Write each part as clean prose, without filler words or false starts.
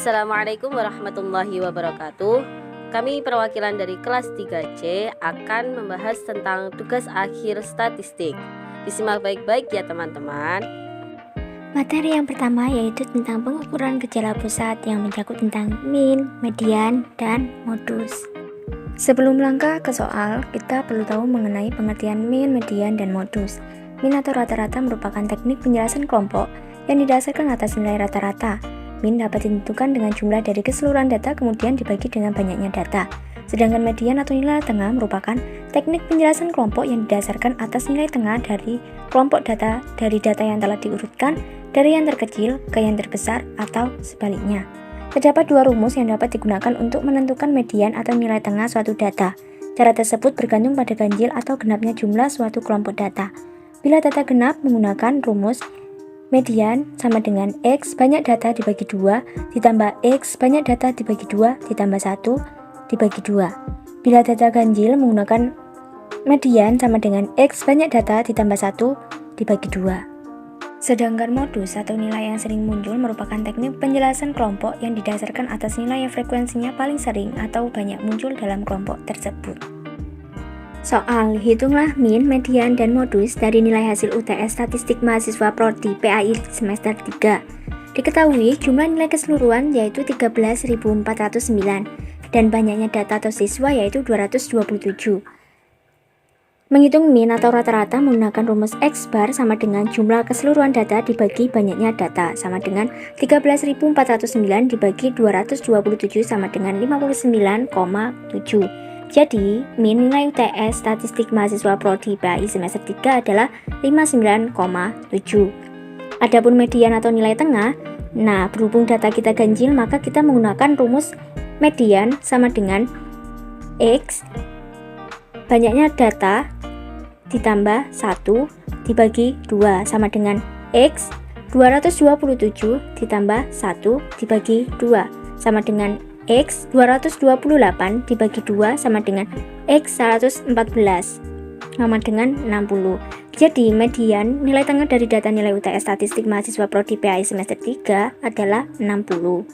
Assalamualaikum warahmatullahi wabarakatuh. Kami perwakilan dari kelas 3C akan membahas tentang tugas akhir statistik. Disimak baik-baik ya teman-teman. Materi yang pertama yaitu tentang pengukuran gejala pusat yang mencakup tentang min, median, dan modus. Sebelum melangkah ke soal, kita perlu tahu mengenai pengertian min, median, dan modus. Min atau rata-rata merupakan teknik penjelasan kelompok yang didasarkan atas nilai rata-rata. Min dapat ditentukan dengan jumlah dari keseluruhan data kemudian dibagi dengan banyaknya data. Sedangkan median atau nilai tengah merupakan teknik penjelasan kelompok yang didasarkan atas nilai tengah dari kelompok data dari data yang telah diurutkan dari yang terkecil ke yang terbesar atau sebaliknya. Terdapat dua rumus yang dapat digunakan untuk menentukan median atau nilai tengah suatu data. Cara tersebut bergantung pada ganjil atau genapnya jumlah suatu kelompok data. Bila data genap menggunakan rumus median sama dengan X banyak data dibagi 2 ditambah X banyak data dibagi 2 ditambah 1 dibagi 2. Bila data ganjil menggunakan median sama dengan X banyak data ditambah 1 dibagi 2. Sedangkan modus atau nilai yang sering muncul merupakan teknik penjelasan kelompok yang didasarkan atas nilai yang frekuensinya paling sering atau banyak muncul dalam kelompok tersebut. Soal, hitunglah min, median, dan modus dari nilai hasil UTS Statistik Mahasiswa Prodi PAI semester 3. Diketahui jumlah nilai keseluruhan yaitu 13.409 dan banyaknya data atau siswa yaitu 227. Menghitung min atau rata-rata menggunakan rumus X bar sama dengan jumlah keseluruhan data dibagi banyaknya data sama dengan 13.409 dibagi 227 sama dengan 59,7. Jadi, min nilai UTS Statistik Mahasiswa Prodi PAI semester 3 adalah 59,7. Adapun median atau nilai tengah, berhubung data kita ganjil maka kita menggunakan rumus median sama dengan X banyaknya data ditambah 1 dibagi 2 sama dengan X 227 ditambah 1 dibagi 2 sama dengan X 228 dibagi 2 sama dengan X 114 sama dengan 60. Jadi median nilai tengah dari data nilai UTS Statistik Mahasiswa Prodi PAI semester 3 adalah 60.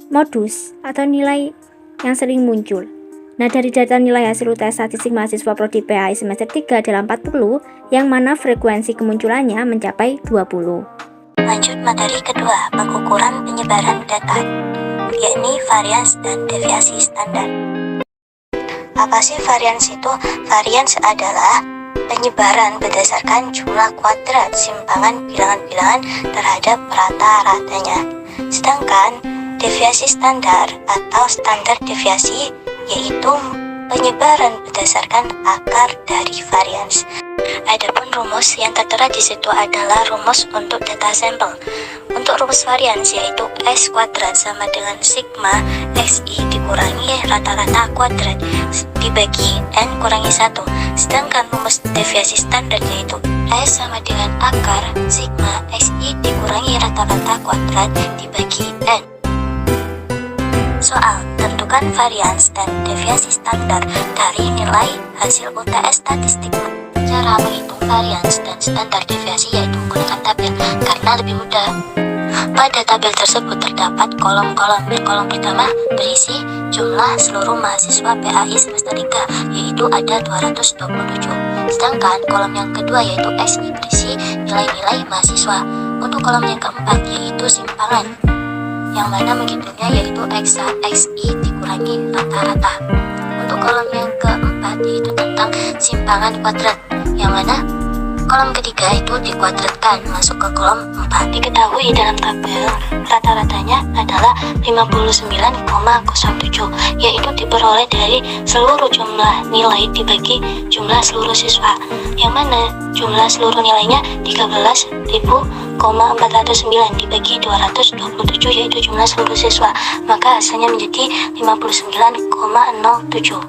Modus atau nilai yang sering muncul. Dari data nilai hasil UTS Statistik Mahasiswa Prodi PAI semester 3 adalah 40 yang mana frekuensi kemunculannya mencapai 20. Lanjut materi kedua, pengukuran penyebaran data, yakni varians dan deviasi standar. Apa sih varians itu? Varians adalah penyebaran berdasarkan jumlah kuadrat simpangan bilangan-bilangan terhadap rata-ratanya. Sedangkan deviasi standar atau standar deviasi yaitu penyebaran berdasarkan akar dari varians. Adapun rumus yang tertera di situ adalah rumus untuk data sampel. Untuk rumus varians yaitu S kuadrat sama dengan sigma XI dikurangi rata-rata kuadrat dibagi N kurangi 1. Sedangkan rumus deviasi standar yaitu S sama dengan akar sigma XI dikurangi rata-rata kuadrat dibagi N. Soal, tentukan varians dan deviasi standar dari nilai hasil UTS statistik. Cara menghitung varians dan standar deviasi yaitu menggunakan tabel karena lebih mudah. Pada tabel tersebut terdapat kolom-kolom. Kolom pertama berisi jumlah seluruh mahasiswa PAI semester 3 yaitu ada 227. Sedangkan kolom yang kedua yaitu XI berisi nilai-nilai mahasiswa. Untuk kolom yang keempat yaitu simpangan yang mana menghitungnya yaitu XI dikurangi rata-rata. Untuk kolom yang keempat yaitu tentang simpangan kuadrat yang mana kolom ketiga itu dikuadratkan masuk ke kolom 4. Diketahui dalam tabel rata-ratanya adalah 59,07 yaitu diperoleh dari seluruh jumlah nilai dibagi jumlah seluruh siswa yang mana jumlah seluruh nilainya 13.409 dibagi 227 yaitu jumlah seluruh siswa, maka hasilnya menjadi 59,07.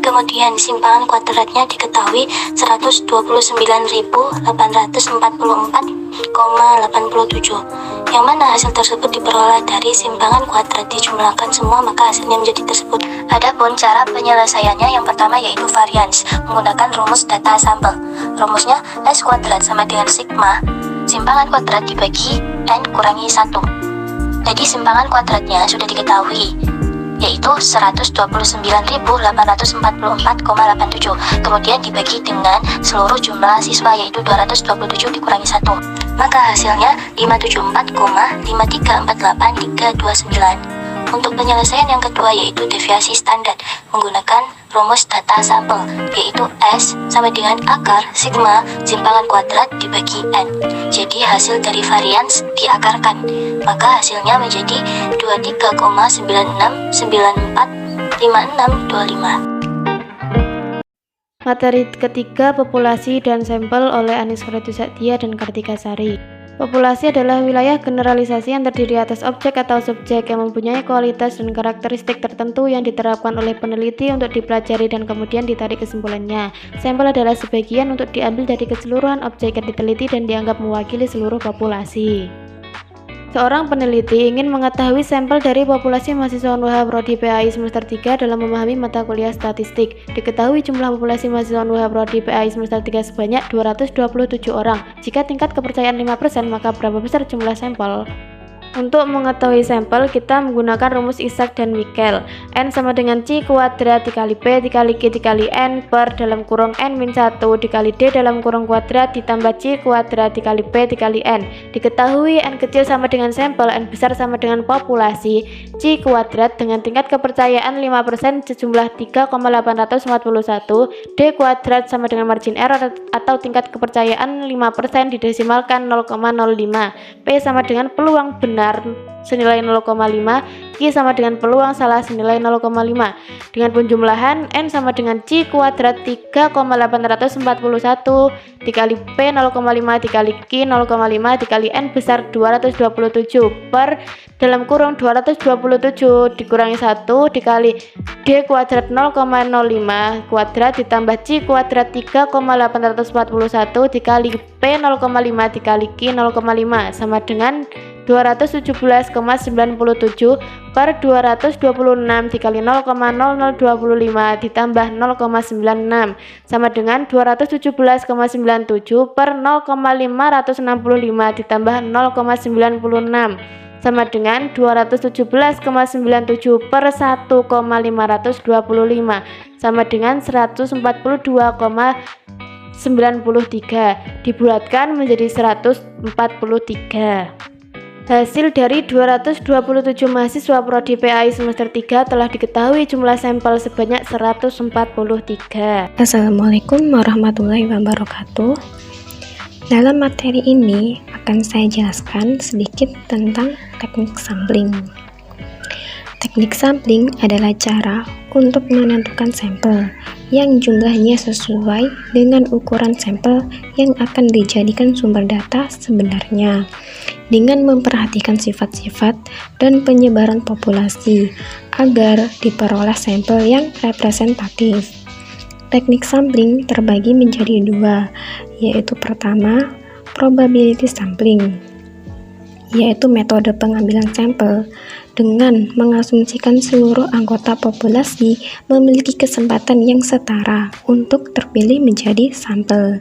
Kemudian simpangan kuadratnya diketahui 129.844,87 yang mana hasil tersebut diperoleh dari simpangan kuadrat dijumlahkan semua maka hasilnya menjadi tersebut. Adapun cara penyelesaiannya yang pertama yaitu varians menggunakan rumus data sampel. Rumusnya S kuadrat sama dengan sigma simpangan kuadrat dibagi N kurangi 1. Jadi simpangan kuadratnya sudah diketahui, yaitu 129.844,87. Kemudian dibagi dengan seluruh jumlah siswa, yaitu 227 dikurangi 1. Maka hasilnya 574,5348329. Untuk penyelesaian yang kedua yaitu deviasi standar menggunakan rumus data sampel, yaitu S sama dengan akar sigma simpangan kuadrat dibagi N. Jadi hasil dari varians diakarkan, maka hasilnya menjadi 23,96945625. Materi ketiga, populasi dan sampel oleh Anis Satya dan Kartika Sari. Populasi adalah wilayah generalisasi yang terdiri atas objek atau subjek yang mempunyai kualitas dan karakteristik tertentu yang diterapkan oleh peneliti untuk dipelajari dan kemudian ditarik kesimpulannya. Sampel adalah sebagian untuk diambil dari keseluruhan objek yang diteliti dan dianggap mewakili seluruh populasi. Seorang peneliti ingin mengetahui sampel dari populasi mahasiswa UNWH Prodi PAI semester 3 dalam memahami mata kuliah statistik. Diketahui jumlah populasi mahasiswa UNWH Prodi PAI semester 3 sebanyak 227 orang. Jika tingkat kepercayaan 5%, maka berapa besar jumlah sampel? Untuk mengetahui sampel, kita menggunakan rumus Isaac dan Michael. N sama dengan C kuadrat dikali P dikali Q dikali N per dalam kurung N-1 dikali D dalam kurung kuadrat ditambah C kuadrat dikali P dikali N. Diketahui N kecil sama dengan sampel, N besar sama dengan populasi. C kuadrat dengan tingkat kepercayaan 5% sejumlah 3,841. D kuadrat sama dengan margin error atau tingkat kepercayaan 5% didesimalkan 0,05. P sama dengan peluang benar senilai 0,5, Q sama dengan peluang salah senilai 0,5. Dengan penjumlahan N sama dengan C kuadrat 3,841 dikali P 0,5 dikali Q 0,5 dikali N besar 227 per dalam kurung 227 dikurangi 1 dikali D kuadrat 0,05 kuadrat ditambah C kuadrat 3,841 dikali P 0,5 dikali Q 0,5 sama dengan 217,97 per 226 dikali 0,0025 ditambah 0,96 sama dengan 217,97 per 0,565 ditambah 0,96 sama dengan 217,97 per 1,525 sama dengan 142,93 dibulatkan menjadi 143. Hasil dari 227 mahasiswa Prodi PAI semester 3 telah diketahui jumlah sampel sebanyak 143. Assalamualaikum warahmatullahi wabarakatuh. Dalam materi ini akan saya jelaskan sedikit tentang teknik sampling. Teknik sampling adalah cara untuk menentukan sampel yang jumlahnya sesuai dengan ukuran sampel yang akan dijadikan sumber data sebenarnya, dengan memperhatikan sifat-sifat dan penyebaran populasi agar diperoleh sampel yang representatif. Teknik sampling terbagi menjadi dua, yaitu pertama, probability sampling, yaitu metode pengambilan sampel dengan mengasumsikan seluruh anggota populasi memiliki kesempatan yang setara untuk terpilih menjadi sampel.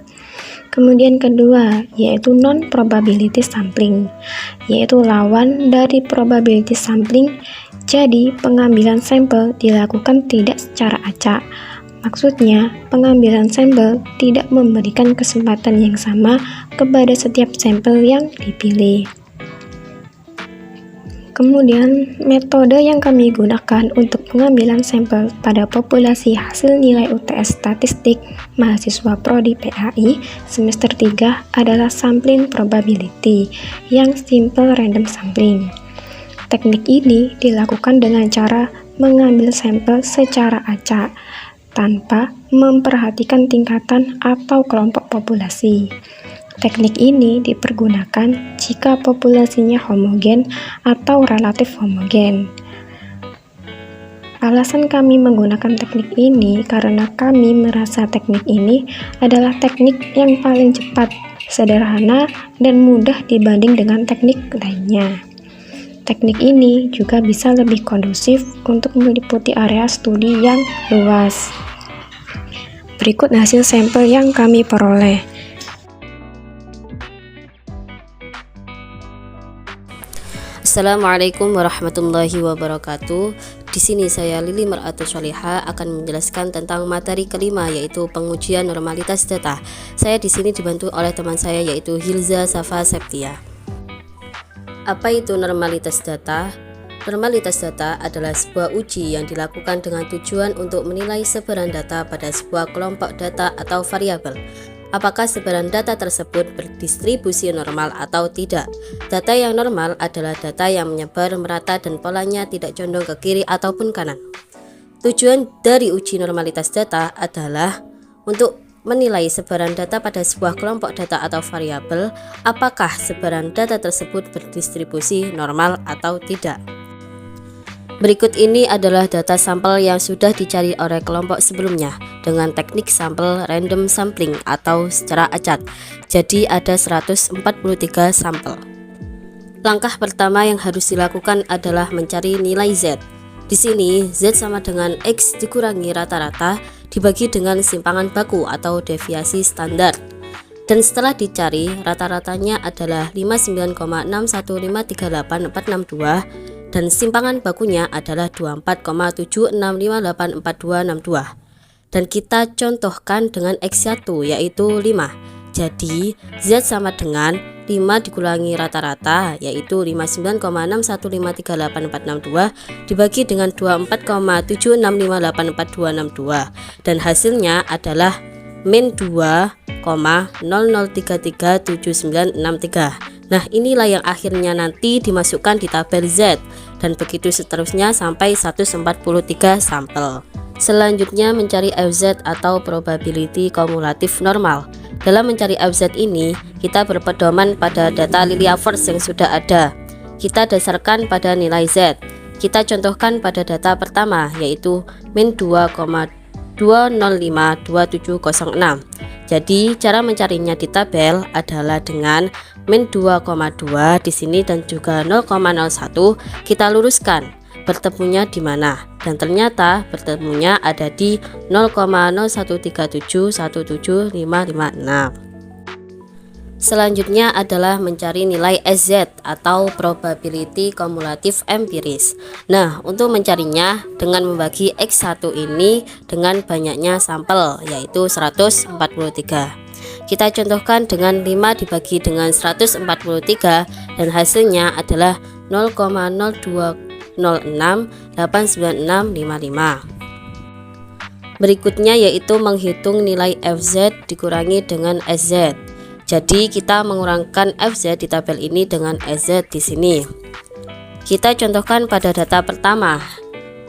Kemudian kedua, yaitu non-probability sampling, yaitu lawan dari probability sampling. Jadi, pengambilan sampel dilakukan tidak secara acak. Maksudnya, pengambilan sampel tidak memberikan kesempatan yang sama kepada setiap sampel yang dipilih. Kemudian, metode yang kami gunakan untuk pengambilan sampel pada populasi hasil nilai UTS statistik mahasiswa Prodi PAI semester 3 adalah sampling probability yang simple random sampling. Teknik ini dilakukan dengan cara mengambil sampel secara acak tanpa memperhatikan tingkatan atau kelompok populasi. Teknik ini dipergunakan jika populasinya homogen atau relatif homogen. Alasan kami menggunakan teknik ini karena kami merasa teknik ini adalah teknik yang paling cepat, sederhana, dan mudah dibanding dengan teknik lainnya. Teknik ini juga bisa lebih kondusif untuk meliputi area studi yang luas. Berikut hasil sampel yang kami peroleh. Assalamualaikum warahmatullahi wabarakatuh. Di sini saya Lili Mar'atul Sholiha akan menjelaskan tentang materi kelima, yaitu pengujian normalitas data. Saya di sini dibantu oleh teman saya, yaitu Hilza Safa Septia. Apa itu normalitas data? Normalitas data adalah sebuah uji yang dilakukan dengan tujuan untuk menilai sebaran data pada sebuah kelompok data atau variabel. Apakah sebaran data tersebut berdistribusi normal atau tidak? Data yang normal adalah data yang menyebar merata dan polanya tidak condong ke kiri ataupun kanan. Tujuan dari uji normalitas data adalah untuk menilai sebaran data pada sebuah kelompok data atau variabel, apakah sebaran data tersebut berdistribusi normal atau tidak. Berikut ini adalah data sampel yang sudah dicari oleh kelompok sebelumnya dengan teknik sampel random sampling atau secara acak. Jadi ada 143 sampel. Langkah pertama yang harus dilakukan adalah mencari nilai Z. Di sini Z sama dengan X dikurangi rata-rata dibagi dengan simpangan baku atau deviasi standar. Dan setelah dicari, rata-ratanya adalah 59,61538462 dan simpangan bakunya adalah 24,76584262. Dan kita contohkan dengan X1 yaitu 5. Jadi Z sama dengan 5 dikurangi rata-rata yaitu 59,61538462 dibagi dengan 24,76584262 dan hasilnya adalah min 2,00337963. Nah, inilah yang akhirnya nanti dimasukkan di tabel Z dan begitu seterusnya sampai 143 sampel. Selanjutnya mencari FZ atau probability kumulatif normal. Dalam mencari FZ ini, kita berpedoman pada data Lilliaverse yang sudah ada. Kita dasarkan pada nilai Z. Kita contohkan pada data pertama yaitu min 2,2052706. Jadi cara mencarinya di tabel adalah dengan min 2,2 di sini dan juga 0,01 kita luruskan bertemunya di mana, dan ternyata bertemunya ada di 0,013717556. Selanjutnya adalah mencari nilai SZ atau probability kumulatif empiris. Nah, untuk mencarinya dengan membagi X1 ini dengan banyaknya sampel yaitu 143. Kita contohkan dengan 5 dibagi dengan 143 dan hasilnya adalah 0,020689655. Berikutnya yaitu menghitung nilai FZ dikurangi dengan SZ. Jadi kita mengurangkan FZ di tabel ini dengan SZ di sini. Kita contohkan pada data pertama.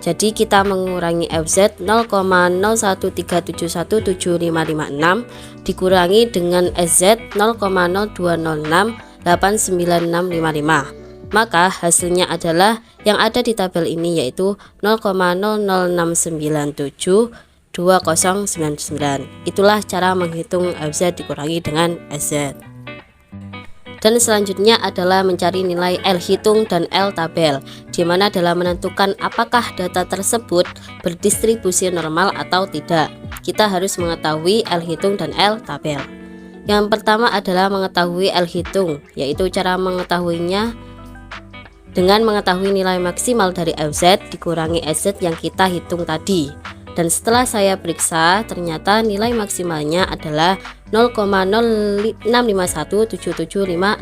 Jadi kita mengurangi FZ 0,013717556 dikurangi dengan SZ 0,02068965. Maka hasilnya adalah yang ada di tabel ini yaitu 0,006972099. Itulah cara menghitung FZ dikurangi dengan SZ. Dan selanjutnya adalah mencari nilai L hitung dan L tabel, di mana dalam menentukan apakah data tersebut berdistribusi normal atau tidak, kita harus mengetahui L hitung dan L tabel. Yang pertama adalah mengetahui L hitung, yaitu cara mengetahuinya dengan mengetahui nilai maksimal dari FZ dikurangi SZ yang kita hitung tadi. Dan setelah saya periksa, ternyata nilai maksimalnya adalah 0,065177566.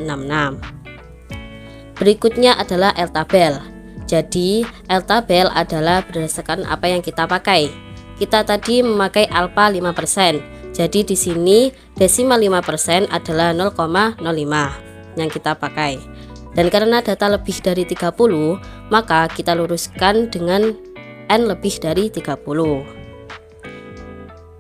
Berikutnya adalah L tabel. Jadi L tabel adalah berdasarkan apa yang kita pakai. Kita tadi memakai alfa 5%. Jadi di sini desimal 5% adalah 0,05 yang kita pakai. Dan karena data lebih dari 30, maka kita luruskan dengan N lebih dari 30.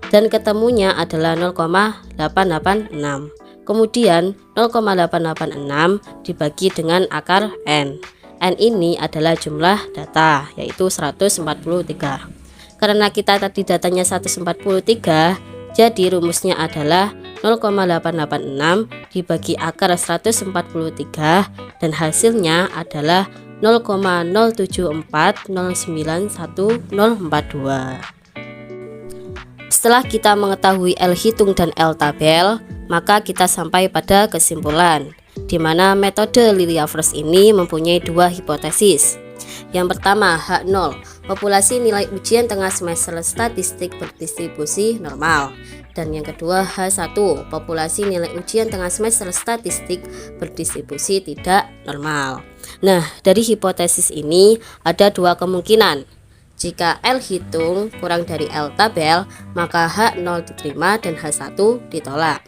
Dan ketemunya adalah 0,886. Kemudian 0,886 dibagi dengan akar N. N ini adalah jumlah data, yaitu 143. Karena kita tadi datanya 143, jadi rumusnya adalah 0,886 dibagi akar 143 dan hasilnya adalah 0,074091042. Setelah kita mengetahui L hitung dan L tabel, maka kita sampai pada kesimpulan. di mana metode Lilliavers ini mempunyai dua hipotesis. Yang pertama, H0, populasi nilai ujian tengah semester statistik berdistribusi normal. Dan yang kedua, H1, populasi nilai ujian tengah semester statistik berdistribusi tidak normal. Nah, dari hipotesis ini ada dua kemungkinan. Jika L hitung kurang dari L tabel, maka H0 diterima dan H1 ditolak.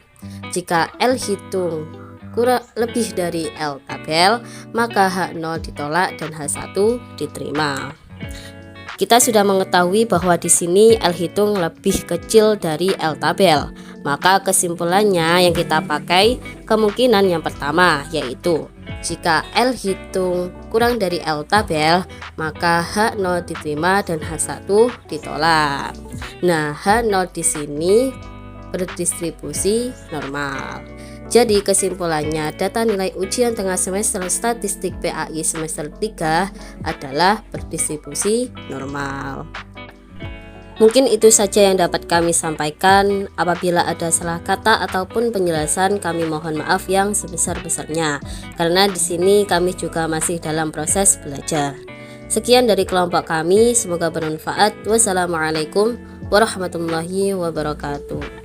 Jika L hitung kurang lebih dari L tabel, maka H0 ditolak dan H1 diterima. Kita sudah mengetahui bahwa di sini L hitung lebih kecil dari L tabel. Maka kesimpulannya yang kita pakai kemungkinan yang pertama, yaitu jika L hitung kurang dari L tabel, maka H0 diterima dan H1 ditolak. Nah, H0 di sini berdistribusi normal. Jadi kesimpulannya, data nilai ujian tengah semester statistik PAI semester 3 adalah berdistribusi normal. Mungkin itu saja yang dapat kami sampaikan. Apabila ada salah kata ataupun penjelasan, kami mohon maaf yang sebesar-besarnya, karena di sini kami juga masih dalam proses belajar. Sekian dari kelompok kami, semoga bermanfaat. Wassalamualaikum warahmatullahi wabarakatuh.